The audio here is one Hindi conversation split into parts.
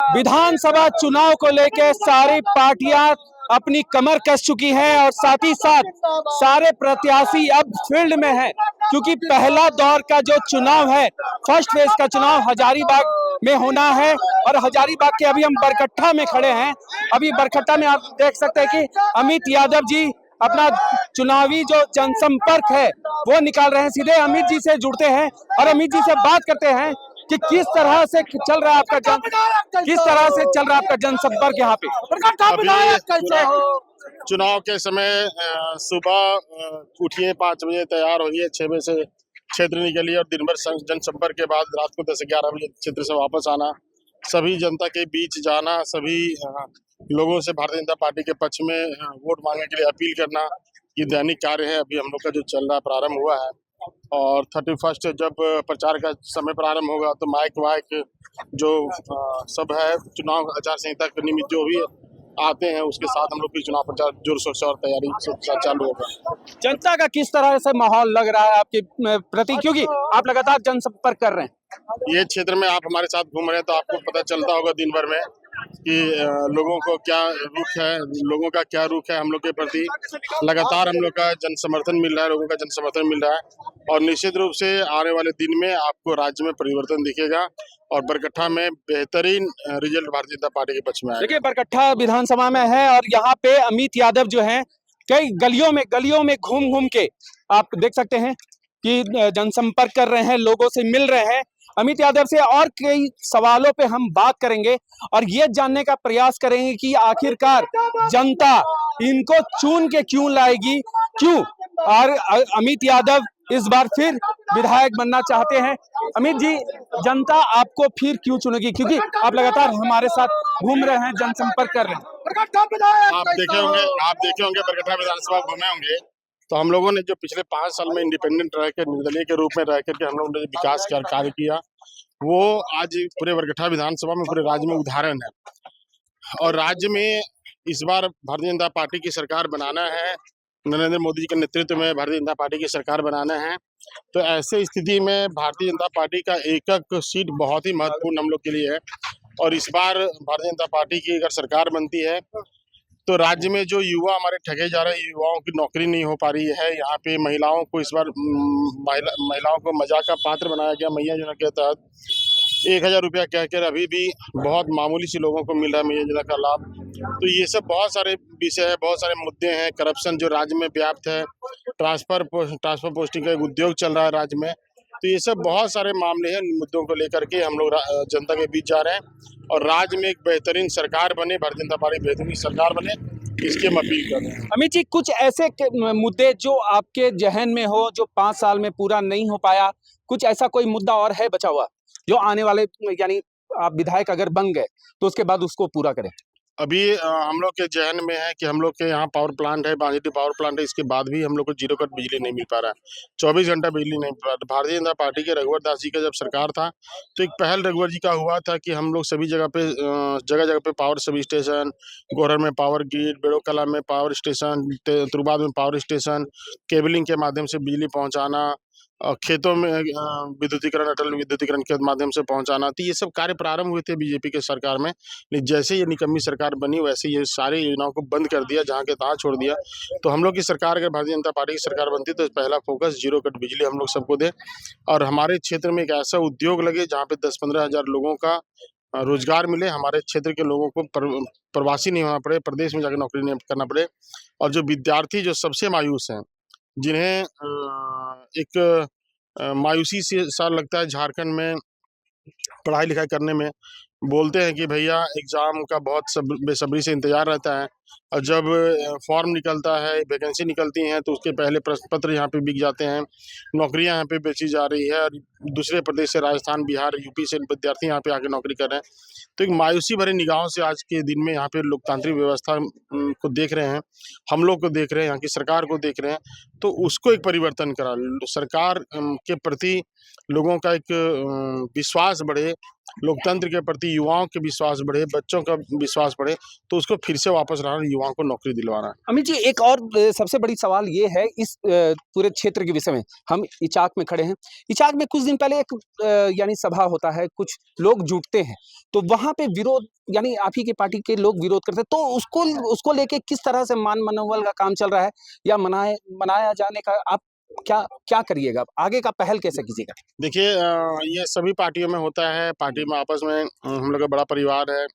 विधानसभा चुनाव को लेकर सारी पार्टियां अपनी कमर कस चुकी हैं और साथ ही साथ सारे प्रत्याशी अब फील्ड में हैं, क्योंकि पहला दौर का जो चुनाव है, फर्स्ट फेज का चुनाव हजारीबाग में होना है। और हजारीबाग के अभी हम बरकट्ठा में खड़े हैं। अभी बरकट्ठा में आप देख सकते हैं कि अमित यादव जी अपना चुनावी जो जनसंपर्क है वो निकाल रहे हैं। सीधे अमित जी से जुड़ते हैं और अमित जी से बात करते हैं कि किस तरह से चल रहा है आपका जनसंपर्क यहाँ पे। चुनाव के समय सुबह उठिए 5 बजे, तैयार होइए 6 बजे से क्षेत्र निकलिए और दिन भर जनसंपर्क के बाद रात को 10-11 बजे क्षेत्र से वापस आना, सभी जनता के बीच जाना, सभी लोगों से भारतीय जनता पार्टी के पक्ष में वोट मांगने के लिए अपील करना, ये दैनिक कार्य है। अभी हम लोग का जो चल रहा प्रारंभ हुआ है और 31 जब प्रचार का समय प्रारंभ होगा तो माइक वाइक जो सब है चुनाव आचार संहिता के निमित्त जो भी आते हैं उसके साथ हम लोग की चुनाव प्रचार जोर शोर से और तैयारी से चालू होगा। जनता का किस तरह से माहौल लग रहा है आपके प्रति, क्योंकि आप लगातार जनसंपर्क कर रहे हैं? ये क्षेत्र में आप हमारे साथ घूम रहे हैं तो आपको पता चलता होगा दिन भर में कि लोगों को क्या रुख है, लोगों का क्या रुख है हम लोग के प्रति। लगातार हम लोग का जन समर्थन मिल रहा है, लोगों का जन समर्थन मिल रहा है और निश्चित रूप से आने वाले दिन में आपको राज्य में परिवर्तन दिखेगा और बरकट्ठा में बेहतरीन रिजल्ट भारतीय जनता पार्टी के पक्ष में आएगा। देखिए, बरकट्ठा विधानसभा में है और यहाँ पे अमित यादव जो हैं कई गलियों में घूम घूम के आप देख सकते हैं कि जनसंपर्क कर रहे हैं, लोगों से मिल रहे हैं। अमित यादव से और कई सवालों पे हम बात करेंगे और ये जानने का प्रयास करेंगे कि आखिरकार जनता इनको चुन के क्यों लाएगी, क्यों और अमित यादव इस बार फिर विधायक बनना चाहते हैं। अमित जी, जनता आपको फिर क्यों चुनेगी, क्योंकि आप लगातार हमारे साथ घूम रहे हैं, जनसंपर्क कर रहे हैं। आप देखे होंगे बरकट्ठा विधानसभा घूमे होंगे तो हम लोगों ने जो पिछले 5 साल में इंडिपेंडेंट रह कर, निर्दलीय के रूप में रह करके हम लोगों ने विकास कार्य किया, वो आज पूरे बरकट्ठा विधानसभा में पूरे राज्य में उदाहरण है। और राज्य में इस बार भारतीय जनता पार्टी की सरकार बनाना है, नरेंद्र मोदी जी के नेतृत्व में भारतीय जनता पार्टी की सरकार बनाना है। तो ऐसे स्थिति में भारतीय जनता पार्टी का एक सीट बहुत ही महत्वपूर्ण हम लोग के लिए है और इस बार भारतीय जनता पार्टी की अगर सरकार बनती है तो राज्य में जो युवा हमारे ठगे जा रहे हैं, युवाओं की नौकरी नहीं हो पा रही है। यहाँ पे महिलाओं को इस बार महिलाओं को मजाक का पात्र बनाया गया। मैया योजना के तहत 1000 रुपया कहकर अभी भी बहुत मामूली सी लोगों को मिल रहा है मैया योजना का लाभ। तो ये सब बहुत सारे विषय है, बहुत सारे मुद्दे हैं। करप्शन जो राज्य में व्याप्त है, ट्रांसफर पोस्टिंग का एक उद्योग चल रहा है राज्य में। तो ये सब बहुत सारे मामले हैं, मुद्दों को लेकर के हम लोग जनता के बीच जा रहे हैं और राज्य में एक बेहतरीन सरकार बने, भारतीय जनता पार्टी बेहतरीन सरकार बने, इसकी हम अपील कर रहे हैं। अमित जी, कुछ ऐसे मुद्दे जो आपके जहन में हो जो 5 साल में पूरा नहीं हो पाया, कुछ ऐसा कोई मुद्दा और है बचा हुआ जो आने वाले, यानी आप विधायक अगर बन गए तो उसके बाद उसको पूरा करें? अभी हम लोग के जहन में है कि हम लोग के यहाँ पावर प्लांट है, बांजडी पावर प्लांट है, इसके बाद भी हम लोग को जीरो कट बिजली नहीं मिल पा रहा है, 24 घंटा बिजली नहीं मिल पा रहा। भारतीय जनता पार्टी के रघुवर दास जी का जब सरकार था तो एक पहल रघुवर जी का हुआ था कि हम लोग सभी जगह जगह पे पावर सब स्टेशन, गोरर में पावर ग्रिड, बेड़ोकला में पावर स्टेशन, तुर्बाद में पावर स्टेशन, केबलिंग के माध्यम से बिजली पहुँचाना, खेतों में विद्युतीकरण, अटल विद्युतीकरण के माध्यम से पहुंचाना। तो ये सब कार्य प्रारंभ हुए थे बीजेपी के सरकार में, लेकिन जैसे ये निकम्मी सरकार बनी वैसे ये सारी योजनाओं को बंद कर दिया, जहां के तहां छोड़ दिया। तो हम लोग की सरकार, अगर भारतीय जनता पार्टी की सरकार बनती तो पहला फोकस जीरो कट बिजली हम लोग सबको दे और हमारे क्षेत्र में एक ऐसा उद्योग लगे जहाँ पे 10-15 हज़ार लोगों का रोजगार मिले, हमारे क्षेत्र के लोगों को प्रवासी नहीं होना पड़े, प्रदेश में जाकर नौकरी नहीं करना पड़े। और जो विद्यार्थी जो सबसे मायूस हैं, जिन्हें एक मायूसी से सा लगता है झारखंड में पढ़ाई लिखाई करने में, बोलते हैं कि भैया एग्ज़ाम का बहुत बेसब्री से इंतज़ार रहता है और जब फॉर्म निकलता है, वैकेंसी निकलती हैं तो उसके पहले प्रश्न पत्र यहाँ पे बिक जाते हैं, नौकरियाँ यहाँ पे बेची जा रही है और दूसरे प्रदेश से, राजस्थान, बिहार, यूपी से विद्यार्थी यहाँ पे आके नौकरी कर रहे हैं। तो एक मायूसी भरे निगाहों से आज के दिन में यहाँ पे लोकतांत्रिक व्यवस्था को देख रहे हैं, हम लोग को देख रहे हैं, यहाँ की सरकार को देख रहे हैं। तो उसको एक परिवर्तन करा, सरकार के प्रति लोगों का एक विश्वास बढ़े, लोकतंत्र के प्रति युवाओं के विश्वास बढ़े, बच्चों का विश्वास बढ़े, तो उसको फिर से वापस लाना युवाओं को नौकरी दिलवाना है। अमित जी, एक और सबसे बड़ी सवाल ये है इस पूरे क्षेत्र के विषय में। हम इचाक में खड़े हैं। इचाक में कुछ दिन पहले एक यानी सभा होता है, कुछ लोग जुटते हैं, तो वहाँ पे विरोध यानी आप ही की पार्टी के लोग विरोध करते हैं, तो उसको लेके किस तरह से मान मनोबल का काम चल रहा है या मनाया जाने का आप क्या करिएगा? आगे का पहल कैसे कीजिएगा? देखिए ये सभी पार्टियों में होता है, पार्टी में आपस में हम लोग का बड़ा परिवार है,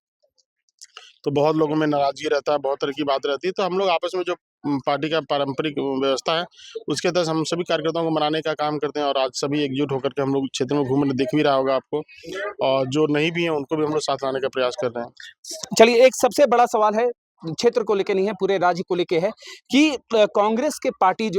तो बहुत लोगों में नाराज़गी रहता है, बहुत तरह की बात रहती है, तो हम लोग आपस में जो पार्टी का पारंपरिक व्यवस्था है, उसके तहत हम सभी कार्यकर्ताओं को मनाने का काम करते हैं और आज सभी एकजुट होकर के हम लोग क्षेत्र में घूम रहे, दिख भी रहा होगा आपको, और जो नहीं भी हैं उनको भी हम लोग साथ लाने का प्रयास कर रहे हैं। चलिए, एक सबसे बड़ा सवाल है, क्षेत्र को लेके नहीं है, पूरे राज्य को लेके है कि कांग्रेस पार्टी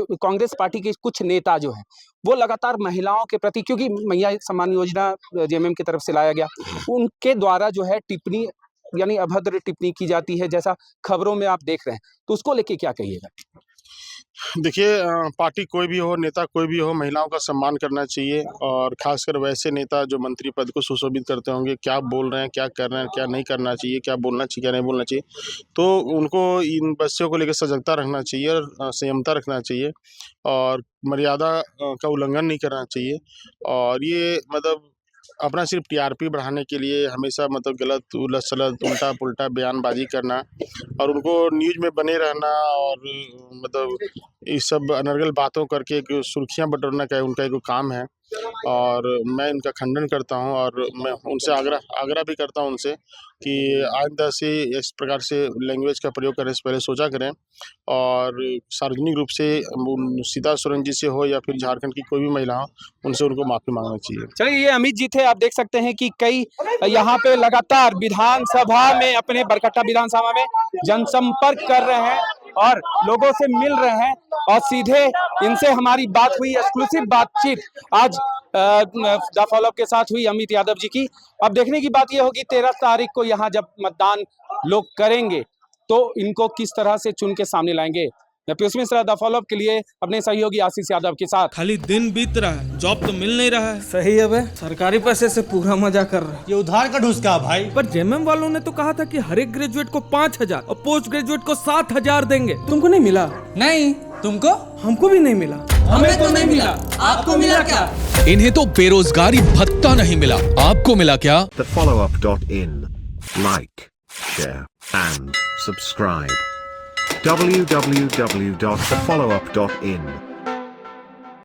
के कुछ नेता जो हैं, वो लगातार महिलाओं के प्रति, क्योंकि मैया सम्मान योजना जेएमएम की तरफ से लाया गया, उनके द्वारा जो है टिप्पणी यानी अभद्र टिप्पणी की जाती है, जैसा खबरों में आप देख रहे हैं, तो उसको लेके क्या कहिएगा? देखिए पार्टी कोई भी हो, नेता कोई भी हो, महिलाओं का सम्मान करना चाहिए और खासकर वैसे नेता जो मंत्री पद को सुशोभित करते होंगे, क्या बोल रहे हैं, क्या कर रहे हैं, क्या नहीं करना चाहिए, क्या बोलना चाहिए, क्या नहीं बोलना चाहिए, तो उनको इन बच्चों को लेकर सजगता रखना चाहिए और संयमता रखना चाहिए और मर्यादा का उल्लंघन नहीं करना चाहिए। और ये मतलब अपना सिर्फ टीआरपी बढ़ाने के लिए हमेशा मतलब गलत उलट-सलट, उल्टा-पुल्टा बयानबाजी करना और उनको न्यूज़ में बने रहना और मतलब ये सब अनर्गल बातों करके एक सुर्खियाँ बटोरना का उनका एक काम है और मैं इनका खंडन करता हूँ और मैं उनसे आग्रह भी करता हूँ उनसे कि आइंदा से इस प्रकार से लैंग्वेज का प्रयोग करने से पहले सोचा करें और सार्वजनिक रूप से सीता सोरेन जी से हो या फिर झारखंड की कोई भी महिला हो, उनसे उनको माफ़ी मांगना चाहिए। चलिए, ये अमित जी थे। आप देख सकते हैं कि कई यहाँ पे लगातार विधानसभा में, अपने बरकट्टा विधानसभा में जनसंपर्क कर रहे हैं और लोगों से मिल रहे हैं और सीधे इनसे हमारी बात हुई, एक्सक्लूसिव बातचीत आज द फॉलोअप के साथ हुई अमित यादव जी की। अब देखने की बात यह होगी 13 तारीख को यहाँ जब मतदान लोग करेंगे तो इनको किस तरह से चुन के सामने लाएंगे। मैं पीयूष मिश्रा द फॉलोअप के लिए अपने सहयोगी आशीष यादव के साथ। खाली दिन बीत रहा है, जॉब तो मिल नहीं रहा है। सही है बे, सरकारी पैसे से पूरा मजा कर रहा है। ये उधार का ढूंढ का भाई। पर जेएमएम वालों ने तो कहा था कि हर एक ग्रेजुएट को 5,000 और पोस्ट ग्रेजुएट को 7,000 देंगे। तुमको नहीं मिला? नहीं, तुमको? हमको भी नहीं मिला। हमें तो नहीं मिला, आपको मिला क्या? इन्हें तो बेरोजगारी भत्ता नहीं मिला, आपको मिला क्या? thefollowup.in. Like, share and subscribe. www.thefollowup.in